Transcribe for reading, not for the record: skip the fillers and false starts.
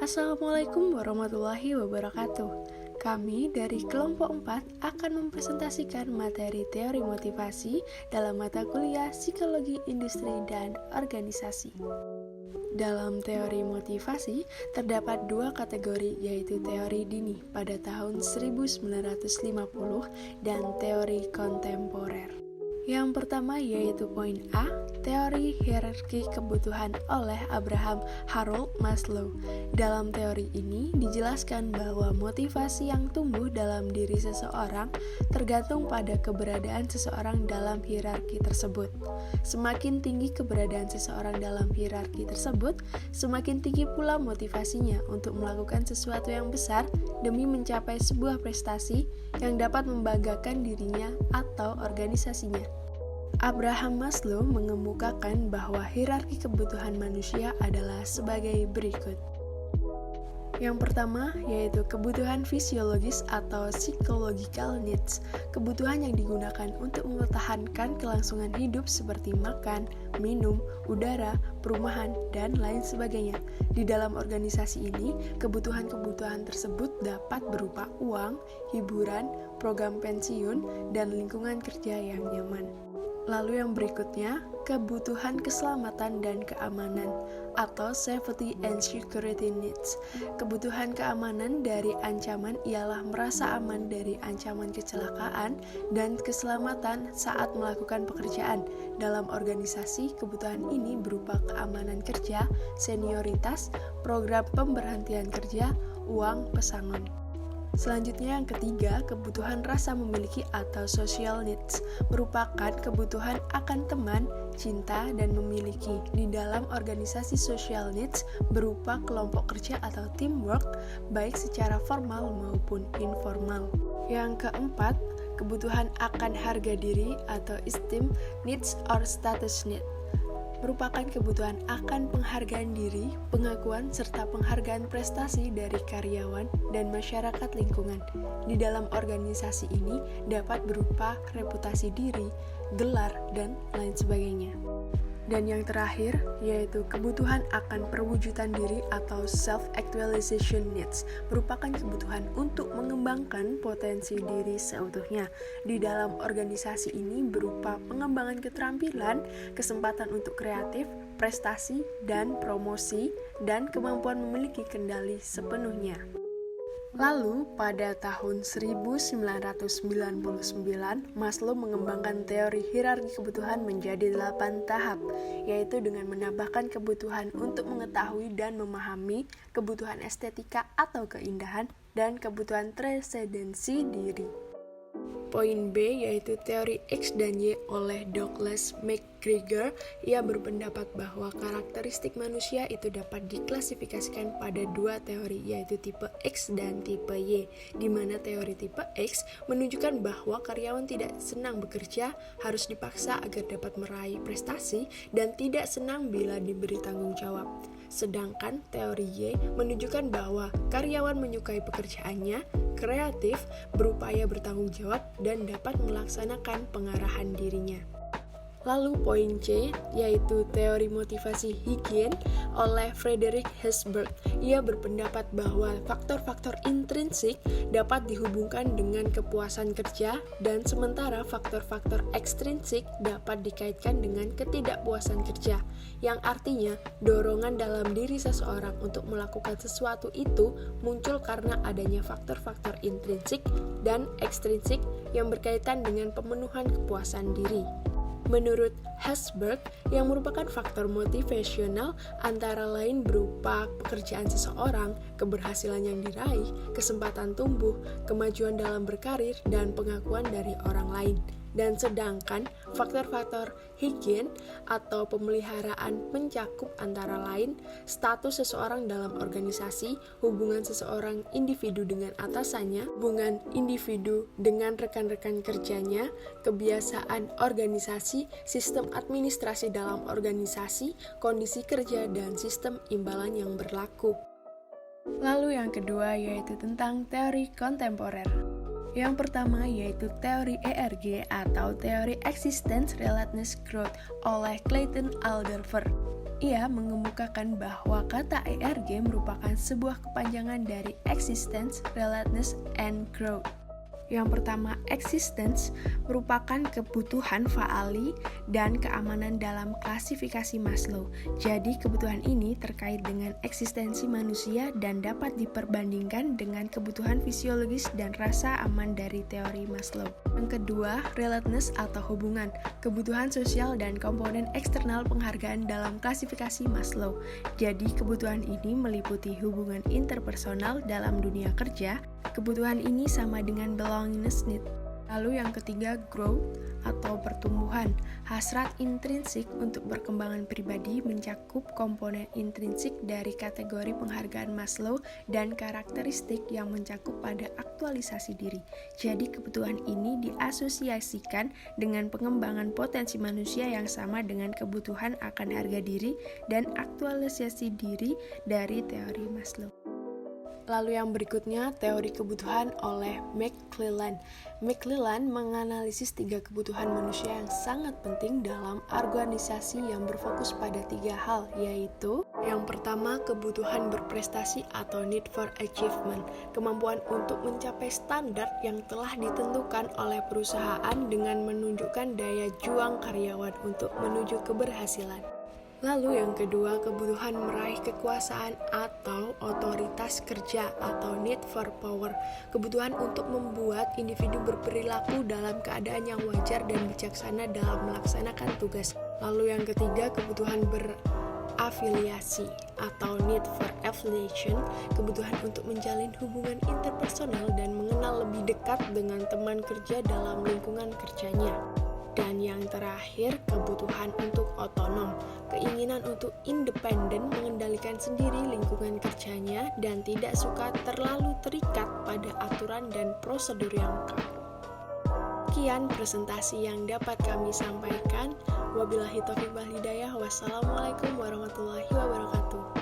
Assalamualaikum warahmatullahi wabarakatuh. Kami dari kelompok 4 akan mempresentasikan materi teori motivasi dalam mata kuliah Psikologi Industri dan Organisasi. Dalam teori motivasi, terdapat dua kategori, yaitu teori dini pada tahun 1950 dan teori kontemporer. Yang pertama yaitu poin A, teori hierarki kebutuhan oleh Abraham Harold Maslow. Dalam teori ini dijelaskan bahwa motivasi yang tumbuh dalam diri seseorang tergantung pada keberadaan seseorang dalam hierarki tersebut. Semakin tinggi keberadaan seseorang dalam hierarki tersebut, semakin tinggi pula motivasinya untuk melakukan sesuatu yang besar demi mencapai sebuah prestasi yang dapat membanggakan dirinya atau organisasinya. Abraham Maslow mengemukakan bahwa hierarki kebutuhan manusia adalah sebagai berikut. Yang pertama yaitu kebutuhan fisiologis atau psychological needs, kebutuhan yang digunakan untuk mempertahankan kelangsungan hidup seperti makan, minum, udara, perumahan, dan lain sebagainya. Di dalam organisasi ini, kebutuhan-kebutuhan tersebut dapat berupa uang, hiburan, program pensiun, dan lingkungan kerja yang nyaman. Lalu yang berikutnya, kebutuhan keselamatan dan keamanan atau safety and security needs. Kebutuhan keamanan dari ancaman ialah merasa aman dari ancaman kecelakaan dan keselamatan saat melakukan pekerjaan. Dalam organisasi, kebutuhan ini berupa keamanan kerja, senioritas, program pemberhentian kerja, uang pesangon. Selanjutnya yang ketiga, kebutuhan rasa memiliki atau social needs merupakan kebutuhan akan teman, cinta, dan memiliki. Di dalam organisasi social needs berupa kelompok kerja atau teamwork, baik secara formal maupun informal. Yang keempat, kebutuhan akan harga diri atau esteem needs or status needs merupakan kebutuhan akan penghargaan diri, pengakuan, serta penghargaan prestasi dari karyawan dan masyarakat lingkungan. Di dalam organisasi ini dapat berupa reputasi diri, gelar, dan lain sebagainya. Dan yang terakhir, yaitu kebutuhan akan perwujudan diri atau self-actualization needs, merupakan kebutuhan untuk mengembangkan potensi diri seutuhnya. Di dalam organisasi ini berupa pengembangan keterampilan, kesempatan untuk kreatif, prestasi, dan promosi, dan kemampuan memiliki kendali sepenuhnya. Lalu, pada tahun 1999, Maslow mengembangkan teori hierarki kebutuhan menjadi 8 tahap, yaitu dengan menambahkan kebutuhan untuk mengetahui dan memahami, kebutuhan estetika atau keindahan, dan kebutuhan transendensi diri. Poin B yaitu teori X dan Y oleh Douglas McGregor. Ia berpendapat bahwa karakteristik manusia itu dapat diklasifikasikan pada dua teori, yaitu tipe X dan tipe Y, di mana teori tipe X menunjukkan bahwa karyawan tidak senang bekerja, harus dipaksa agar dapat meraih prestasi, dan tidak senang bila diberi tanggung jawab. Sedangkan teori Y menunjukkan bahwa karyawan menyukai pekerjaannya, kreatif, berupaya bertanggung jawab, dan dapat melaksanakan pengarahan dirinya. Lalu poin C, yaitu teori motivasi Higien oleh Frederick Herzberg. Ia berpendapat bahwa faktor-faktor intrinsik dapat dihubungkan dengan kepuasan kerja, dan sementara faktor-faktor ekstrinsik dapat dikaitkan dengan ketidakpuasan kerja, yang artinya dorongan dalam diri seseorang untuk melakukan sesuatu itu muncul karena adanya faktor-faktor intrinsik dan ekstrinsik yang berkaitan dengan pemenuhan kepuasan diri. Menurut Herzberg, yang merupakan faktor motivasional antara lain berupa pekerjaan seseorang, keberhasilan yang diraih, kesempatan tumbuh, kemajuan dalam berkarir, dan pengakuan dari orang lain. Dan sedangkan faktor-faktor Higien atau pemeliharaan mencakup antara lain status seseorang dalam organisasi, hubungan seseorang individu dengan atasannya, hubungan individu dengan rekan-rekan kerjanya, kebiasaan organisasi, sistem administrasi dalam organisasi, kondisi kerja, dan sistem imbalan yang berlaku. Lalu yang kedua yaitu tentang teori kontemporer. Yang pertama yaitu teori ERG atau teori Existence Relatedness Growth oleh Clayton Alderfer. Ia mengemukakan bahwa kata ERG merupakan sebuah kepanjangan dari Existence, Relatedness, and Growth. Yang pertama, existence merupakan kebutuhan faali dan keamanan dalam klasifikasi Maslow. Jadi, kebutuhan ini terkait dengan eksistensi manusia dan dapat diperbandingkan dengan kebutuhan fisiologis dan rasa aman dari teori Maslow. Yang kedua, relatedness atau hubungan, kebutuhan sosial dan komponen eksternal penghargaan dalam klasifikasi Maslow. Jadi, kebutuhan ini meliputi hubungan interpersonal dalam dunia kerja. Kebutuhan ini sama dengan belongingness need. Lalu yang ketiga, growth atau pertumbuhan. Hasrat intrinsik untuk perkembangan pribadi mencakup komponen intrinsik dari kategori penghargaan Maslow dan karakteristik yang mencakup pada aktualisasi diri. Jadi kebutuhan ini diasosiasikan dengan pengembangan potensi manusia yang sama dengan kebutuhan akan harga diri dan aktualisasi diri dari teori Maslow. Lalu yang berikutnya, teori kebutuhan oleh McClelland. McClelland menganalisis 3 kebutuhan manusia yang sangat penting dalam organisasi yang berfokus pada 3 hal, yaitu yang pertama, kebutuhan berprestasi atau need for achievement, kemampuan untuk mencapai standar yang telah ditentukan oleh perusahaan dengan menunjukkan daya juang karyawan untuk menuju keberhasilan. Lalu yang kedua, kebutuhan meraih kekuasaan atau otoritas kerja atau need for power, kebutuhan untuk membuat individu berperilaku dalam keadaan yang wajar dan bijaksana dalam melaksanakan tugas. Lalu yang ketiga, kebutuhan berafiliasi atau need for affiliation, kebutuhan untuk menjalin hubungan interpersonal dan mengenal lebih dekat dengan teman kerja dalam lingkungan kerjanya. Dan yang terakhir, kebutuhan untuk otonom, keinginan untuk independen mengendalikan sendiri lingkungan kerjanya dan tidak suka terlalu terikat pada aturan dan prosedur yang kaku. Sekian presentasi yang dapat kami sampaikan. Wabillahi taufiq wal hidayah. Wassalamualaikum warahmatullahi wabarakatuh.